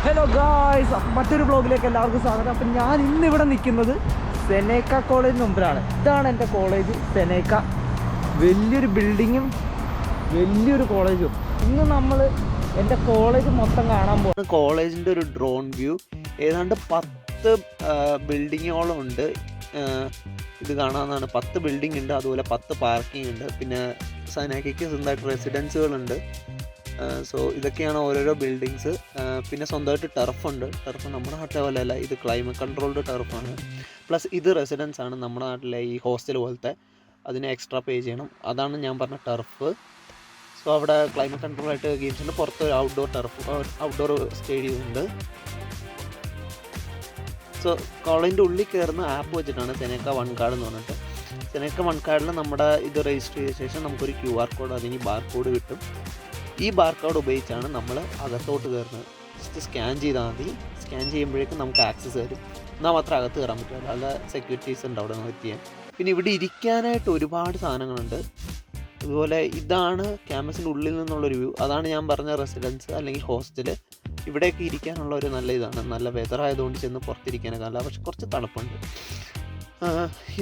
Hello guys, മറ്റൊരു ബ്ലോഗിലേക്ക് എല്ലാവർക്കും സ്വാഗതം. അപ്പം ഞാൻ ഇന്നിവിടെ നിൽക്കുന്നത് സെനേക്ക കോളേജിന് മുമ്പിലാണ്. ഇതാണ് എൻ്റെ കോളേജ് സെനേക്ക. വലിയൊരു ബിൽഡിങ്ങും വലിയൊരു കോളേജും. ഇന്ന് നമ്മൾ എൻ്റെ കോളേജ് മൊത്തം കാണാൻ പോകുന്നത്. കോളേജിൻ്റെ ഒരു ഡ്രോൺ വ്യൂ. ഏതാണ്ട് 10 ബിൽഡിങ്ങോളം ഉണ്ട്. ഇത് കാണാവുന്നതാണ്. 10 ബിൽഡിംഗ് ഉണ്ട്, അതുപോലെ 10 പാർക്കിംഗ് ഉണ്ട്. പിന്നെ സെനേക്കയ്ക്ക് സ്വന്തമായിട്ട് റെസിഡൻസുകളുണ്ട്. സോ ഇതൊക്കെയാണ് ഓരോരോ ബിൽഡിങ്സ്. പിന്നെ സ്വന്തമായിട്ട് ടർഫുണ്ട്. ടർഫ് നമ്മുടെ നാട്ടിലെ പോലെയല്ല, ഇത് ക്ലൈമറ്റ് കൺട്രോൾഡ് ടർഫാണ്. പ്ലസ് ഇത് റെസിഡൻസ് ആണ്, നമ്മുടെ നാട്ടിലെ ഈ ഹോസ്റ്റൽ പോലത്തെ. അതിന് എക്സ്ട്രാ പേ ചെയ്യണം. അതാണ് ഞാൻ പറഞ്ഞ ടർഫ്. സോ അവിടെ ക്ലൈമറ്റ് കൺട്രോളായിട്ട് ഗെയിംസ് ഉണ്ട്. പുറത്ത് ഒരു ഔട്ട്ഡോർ സ്റ്റേഡിയം ഉണ്ട്. സോ കോളേജിൻ്റെ ഉള്ളിൽ കയറുന്ന ആപ്പ് വെച്ചിട്ടാണ് സെനേക്ക വൺ കാർഡ് എന്ന് പറഞ്ഞിട്ട്. സെനേക്ക വൺ കാർഡിൽ നമ്മുടെ ഇത് രജിസ്റ്റർ ചെയ്ത ശേഷം നമുക്കൊരു QR കോഡ് അല്ലെങ്കിൽ ബാർ കോഡ് കിട്ടും. ഈ ബാർ കോഡ് ഉപയോഗിച്ചാണ് നമ്മൾ അകത്തോട്ട് കയറുന്നത്. ജസ്റ്റ് സ്കാൻ ചെയ്താൽ മതി. സ്കാൻ ചെയ്യുമ്പോഴേക്കും നമുക്ക് ആക്സസ് തരും. എന്നാൽ മാത്രമേ അകത്ത് കയറാൻ പറ്റുള്ളൂ, അല്ല സെക്യൂരിറ്റീസ് ഉണ്ട് അവിടെ നിന്ന് ചെയ്യാൻ. പിന്നെ ഇവിടെ ഇരിക്കാനായിട്ട് ഒരുപാട് സാധനങ്ങളുണ്ട്. അതുപോലെ ഇതാണ് ക്യാമ്പസിൻ്റെ ഉള്ളിൽ നിന്നുള്ളൊരു വ്യൂ. അതാണ് ഞാൻ പറഞ്ഞ റെസിഡൻസ് അല്ലെങ്കിൽ ഹോസ്റ്റൽ. ഇവിടെയൊക്കെ ഇരിക്കാനുള്ള ഒരു നല്ല ഇതാണ്. നല്ല വെതർ ആയതുകൊണ്ട് ചെന്ന് പുറത്തിരിക്കാനൊക്കെ നല്ല, പക്ഷെ കുറച്ച് തണുപ്പുണ്ട്.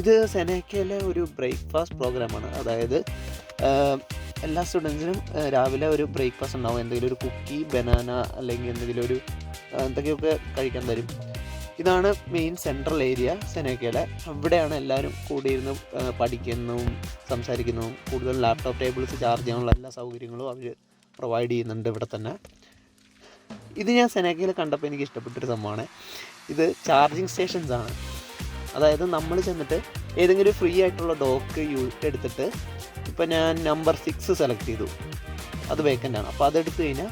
ഇത് സെനേക്കയിലെ ഒരു ബ്രേക്ക്ഫാസ്റ്റ് പ്രോഗ്രാമാണ്. അതായത് എല്ലാ സ്റ്റുഡൻസിനും രാവിലെ ഒരു ബ്രേക്ക്ഫാസ്റ്റ് ഉണ്ടാവും. എന്തെങ്കിലും ഒരു കുക്കി, ബനാന അല്ലെങ്കിൽ എന്തൊക്കെയൊക്കെ കഴിക്കാൻ തരും. ഇതാണ് മെയിൻ സെൻട്രൽ ഏരിയ സെനേക്കയുടെ. അവിടെയാണ് എല്ലാവരും കൂടിയിരുന്ന് പഠിക്കുന്നതും സംസാരിക്കുന്നതും. കൂടുതൽ ലാപ്ടോപ്പ് ടേബിൾസ് ചാർജ് ചെയ്യാനുള്ള എല്ലാ സൗകര്യങ്ങളും അവർ പ്രൊവൈഡ് ചെയ്യുന്നുണ്ട് ഇവിടെ തന്നെ. ഇത് ഞാൻ സെനേക്കയിൽ കണ്ടപ്പോൾ എനിക്ക് ഇഷ്ടപ്പെട്ടൊരു സംഭവമാണ്. ഇത് ചാർജിങ് സ്റ്റേഷൻസ് ആണ്. അതായത് നമ്മൾ ചെന്നിട്ട് ഏതെങ്കിലും ഫ്രീ ആയിട്ടുള്ള ഡോക്ക് എടുത്തിട്ട്, ഇപ്പം ഞാൻ നമ്പർ 6 സെലക്ട് ചെയ്തു, അത് വേക്കൻ്റ് ആണ്. അപ്പോൾ അതെടുത്ത് കഴിഞ്ഞാൽ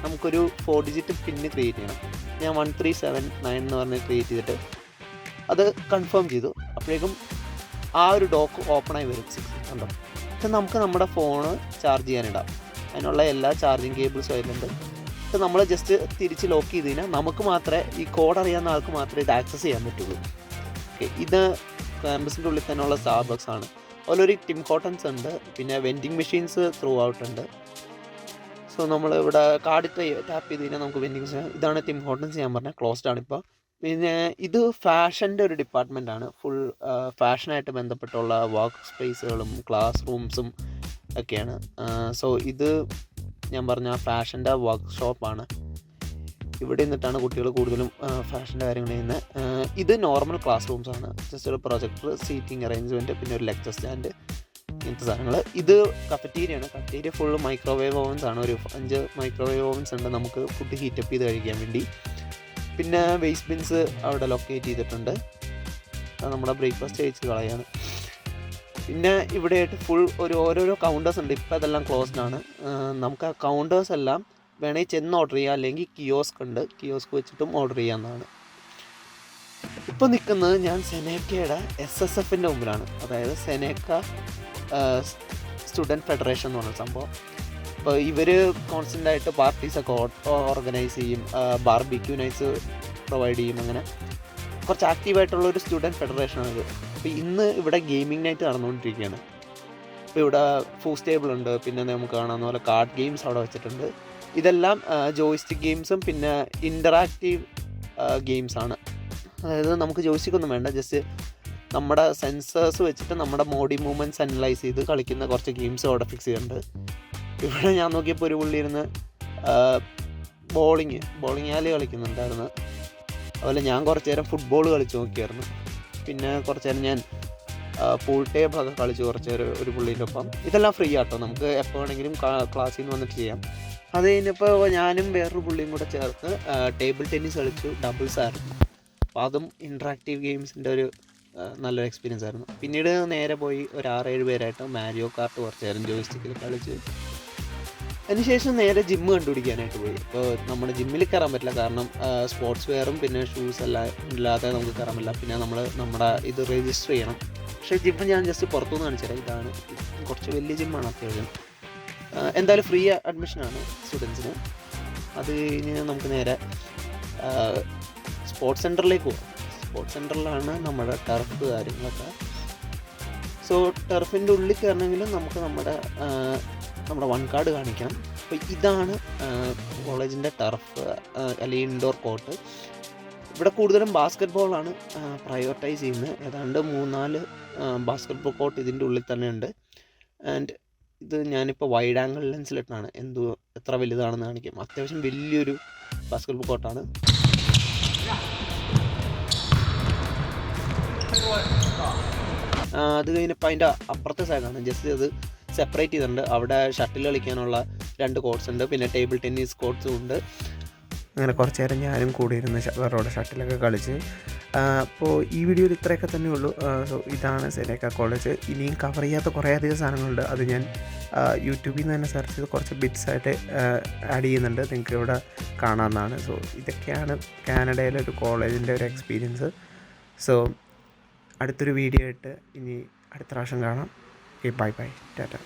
നമുക്കൊരു 4 ഡിജിറ്റ് പിന്ന് ക്രിയേറ്റ് ചെയ്യണം. ഞാൻ 1379 എന്ന് പറഞ്ഞ് ക്രിയേറ്റ് ചെയ്തിട്ട് അത് കൺഫേം ചെയ്തു. അപ്പോഴേക്കും ആ ഒരു ഡോക്ക് ഓപ്പണായി വരും. 6 കണ്ടോ. പക്ഷെ നമുക്ക് നമ്മുടെ ഫോണ് ചാർജ് ചെയ്യാനിടാം. അതിനുള്ള എല്ലാ ചാർജിങ് കേബിൾസും അതിലുണ്ട്. പക്ഷെ നമ്മൾ ജസ്റ്റ് തിരിച്ച് ലോക്ക് ചെയ്ത് കഴിഞ്ഞാൽ നമുക്ക് മാത്രമേ, ഈ കോഡ് അറിയാവുന്ന ആൾക്ക് മാത്രമേ ഇത് ആക്സസ് ചെയ്യാൻ പറ്റുള്ളൂ. ഓക്കെ, ഇത് ക്യാമ്പസിൻ്റെ ഉള്ളിൽ തന്നെയുള്ള സ്റ്റാർബക്സ് ആണ്. അതുപോലെ ഒരു ടിം ഹോട്ടൻസ് ഉണ്ട്. പിന്നെ വെൻഡിങ് മെഷീൻസ് ത്രൂ ഔട്ട് ഉണ്ട്. സോ നമ്മൾ ഇവിടെ കാർഡ് ടാപ്പ് ചെയ്ത് കഴിഞ്ഞാൽ നമുക്ക് വെൻഡിങ് മെഷീൻ. ഇതാണ് ടിം ഹോട്ടൻസ്, ഞാൻ പറഞ്ഞാൽ ക്ലോസ്ഡ് ആണ് ഇപ്പോൾ. പിന്നെ ഇത് ഫാഷൻ്റെ ഒരു ഡിപ്പാർട്ട്മെൻ്റ് ആണ്. ഫുൾ ഫാഷനായിട്ട് ബന്ധപ്പെട്ടുള്ള വർക്ക് സ്പേസുകളും ക്ലാസ് റൂംസും ഒക്കെയാണ്. സോ ഇത് ഞാൻ പറഞ്ഞ ഫാഷൻ്റെ വർക്ക്ഷോപ്പാണ്. ഇവിടെ നിന്നിട്ടാണ് കുട്ടികൾ കൂടുതലും ഫാഷൻ്റെ കാര്യങ്ങൾ ചെയ്യുന്നത്. ഇത് നോർമൽ ക്ലാസ് റൂംസ് ആണ്. ജസ്റ്റ് ഒരു പ്രൊജക്ടർ, സീറ്റിംഗ് അറേഞ്ച്മെൻറ്റ്, പിന്നെ ഒരു ലെക്ചർ സ്റ്റാൻഡ്, ഇങ്ങനത്തെ സാധനങ്ങൾ. ഇത് കഫറ്റീരിയാണ്. കഫറ്റീരിയ ഫുള്ള് മൈക്രോവേവ് ഓവൻസ് ആണ്. ഒരു 5 മൈക്രോവേവ് ഓവൻസ് ഉണ്ട് നമുക്ക് ഫുഡ് ഹീറ്റപ്പ് ചെയ്ത് കഴിക്കാൻ വേണ്ടി. പിന്നെ വേസ്റ്റ് ബിൻസ് അവിടെ ലൊക്കേറ്റ് ചെയ്തിട്ടുണ്ട്. നമ്മുടെ ബ്രേക്ക്ഫാസ്റ്റ് കഴിച്ച് കളയാണ്. പിന്നെ ഇവിടെയായിട്ട് ഫുൾ ഓരോരോ കൗണ്ടേഴ്സ് ഉണ്ട്. ഇപ്പോൾ അതെല്ലാം ക്ലോസ്ഡ് ആണ്. നമുക്ക് ആ കൗണ്ടേഴ്സ് എല്ലാം വേണമെങ്കിൽ ചെന്ന് ഓർഡർ ചെയ്യാം, അല്ലെങ്കിൽ കിയോസ്ക് ഉണ്ട്, കിയോസ്ക് വെച്ചിട്ടും ഓർഡർ ചെയ്യാവുന്നതാണ്. ഇപ്പോൾ നിൽക്കുന്നത് ഞാൻ സെനേക്കയുടെ SSFൻ്റെ മുമ്പിലാണ്. അതായത് സെനേക്ക സ്റ്റുഡൻറ്റ് ഫെഡറേഷൻ എന്ന് പറഞ്ഞ സംഭവം. അപ്പോൾ ഇവർ കോൺസ്റ്റൻ്റായിട്ട് പാർട്ടീസൊക്കെ ഓർഗനൈസ് ചെയ്യും, ബാർബിക്യൂ നൈറ്റ്സ് പ്രൊവൈഡ് ചെയ്യും. അങ്ങനെ കുറച്ച് ആക്റ്റീവായിട്ടുള്ളൊരു സ്റ്റുഡൻറ്റ് ഫെഡറേഷനാണിത്. അപ്പോൾ ഇന്ന് ഇവിടെ ഗെയിമിംഗ് നൈറ്റ് നടന്നുകൊണ്ടിരിക്കുകയാണ്. ഇപ്പോൾ ഇവിടെ ഫൂസ് ടേബിൾ ഉണ്ട്. പിന്നെ നമുക്ക് കാണാവുന്ന പോലെ കാർഡ് ഗെയിംസ് അവിടെ വെച്ചിട്ടുണ്ട്. ഇതെല്ലാം ജോയ്സ്റ്റിക് ഗെയിംസും പിന്നെ ഇൻ്ററാക്റ്റീവ് ഗെയിംസാണ്. അതായത് നമുക്ക് ജോയ്സ്റ്റിക്കൊന്നും വേണ്ട, ജസ്റ്റ് നമ്മുടെ സെൻസേഴ്സ് വെച്ചിട്ട് നമ്മുടെ ബോഡി മൂവ്മെൻറ്റ്സ് അനലൈസ് ചെയ്ത് കളിക്കുന്ന കുറച്ച് ഗെയിംസ് അവിടെ ഫിക്സ് ചെയ്യുന്നുണ്ട്. ഇവിടെ ഞാൻ നോക്കിയപ്പോൾ ഒരു പുള്ളി ഇരുന്ന് ബോളിങ് ആല് കളിക്കുന്നുണ്ടായിരുന്നു. അതുപോലെ ഞാൻ കുറച്ച് നേരം ഫുട്ബോൾ കളിച്ച് നോക്കിയായിരുന്നു. പിന്നെ കുറച്ച് നേരം ഞാൻ പൂൾ ടേബിളൊക്കെ കളിച്ച് കുറച്ച് നേരം ഒരു പുള്ളീൻ്റെ ഒപ്പം. ഇതെല്ലാം ഫ്രീ ആട്ടോ, നമുക്ക് എപ്പോൾ വേണമെങ്കിലും ക്ലാസ്സിൽ നിന്ന് വന്നിട്ട് ചെയ്യാം. അത് കഴിഞ്ഞപ്പോൾ ഞാനും വേറൊരു പുള്ളിയും കൂടെ ചേർത്ത് ടേബിൾ ടെന്നീസ് കളിച്ചു. ഡബിൾസ് ആയിരുന്നു. അപ്പോൾ അതും ഇൻട്രാക്റ്റീവ് ഗെയിംസിൻ്റെ ഒരു നല്ലൊരു എക്സ്പീരിയൻസ് ആയിരുന്നു. പിന്നീട് നേരെ പോയി ഒരു 6-7 പേരായിട്ട് മാരിയോ കാർട്ട് കുറച്ച് നേരം ജോയ്സ്റ്റിക്കിൽ കളിച്ച് അതിനുശേഷം നേരെ ജിമ്മ് കണ്ടുപിടിക്കാനായിട്ട് പോയി. ഇപ്പോൾ നമ്മുടെ ജിമ്മിൽ കയറാൻ പറ്റില്ല, കാരണം സ്പോർട്സ് വെയറും പിന്നെ ഷൂസ് എല്ലാം ഇല്ലാതെ നമുക്ക് കയറാൻ പറ്റില്ല. പിന്നെ നമ്മുടെ ഇത് രജിസ്റ്റർ ചെയ്യണം. പക്ഷേ ജിമ്മ് ഞാൻ ജസ്റ്റ് പുറത്തുനിന്ന് കാണിച്ചുതരാം. ഇതാണ് കുറച്ച് വലിയ ജിമ്മാണ് അത്യാവശ്യം. എന്തായാലും ഫ്രീ അഡ്മിഷനാണ് സ്റ്റുഡൻസിന്. അത് കഴിഞ്ഞ് നമുക്ക് നേരെ സ്പോർട്സ് സെൻറ്ററിലേക്ക് പോകാം. സ്പോർട്സ് സെൻറ്ററിലാണ് നമ്മുടെ ടർഫ് കാര്യങ്ങളൊക്കെ. സോ ടർഫിൻ്റെ ഉള്ളിൽ കയറണമെങ്കിലും നമുക്ക് നമ്മുടെ വൺ കാർഡ് കാണിക്കണം. അപ്പോൾ ഇതാണ് കോളേജിൻ്റെ ടർഫ് അല്ലെങ്കിൽ ഇൻഡോർ കോർട്ട്. ഇവിടെ കൂടുതലും ബാസ്ക്കറ്റ് ബോളാണ് പ്രയോറിറ്റൈസ് ചെയ്യുന്നത്. ഏതാണ്ട് 3-4 ബാസ്ക്കറ്റ് ബോൾ കോർട്ട് ഇതിൻ്റെ ഉള്ളിൽ തന്നെ ഉണ്ട്. ആൻഡ് ഇത് ഞാനിപ്പോൾ വൈഡ് ആംഗിൾ ലെൻസിലിട്ടാണ് എത്ര വലുതാണെന്ന് കാണിക്കും. അത്യാവശ്യം വലിയൊരു ബാസ്ക്കറ്റ് ബോൾ കോർട്ടാണ്. അത് കഴിഞ്ഞപ്പോൾ അതിൻ്റെ അപ്പുറത്തെ സൈഡാണ്, ജസ്റ്റ് അത് സെപ്പറേറ്റ് ചെയ്തിട്ടുണ്ട്. അവിടെ ഷട്ടിൽ കളിക്കാനുള്ള 2 കോർട്സ് ഉണ്ട്, പിന്നെ ടേബിൾ ടെന്നീസ് കോർട്സും ഉണ്ട്. അങ്ങനെ കുറച്ച് നേരം ഞാനും കൂടി ഇരുന്ന് അവരോട് ഷട്ടിലൊക്കെ കളിച്ച്. അപ്പോൾ ഈ വീഡിയോയിൽ ഇത്രയൊക്കെ തന്നെ ഉള്ളൂ. സോ ഇതാണ് സെനേക്ക കോളേജ്. ഇനിയും കവർ ചെയ്യാത്ത കുറേ അധികം സാധനങ്ങളുണ്ട്. അത് ഞാൻ യൂട്യൂബിൽ നിന്ന് തന്നെ സെർച്ച് ചെയ്ത് കുറച്ച് ബിറ്റ്സായിട്ട് ആഡ് ചെയ്യുന്നുണ്ട്, നിങ്ങൾക്ക് ഇവിടെ കാണാവുന്നതാണ്. സോ ഇതൊക്കെയാണ് കാനഡയിലെ ഒരു കോളേജിൻ്റെ ഒരു എക്സ്പീരിയൻസ്. സോ അടുത്തൊരു വീഡിയോ ആയിട്ട് ഇനി അടുത്ത പ്രാവശ്യം കാണാം. Okay, bye bye, Tata.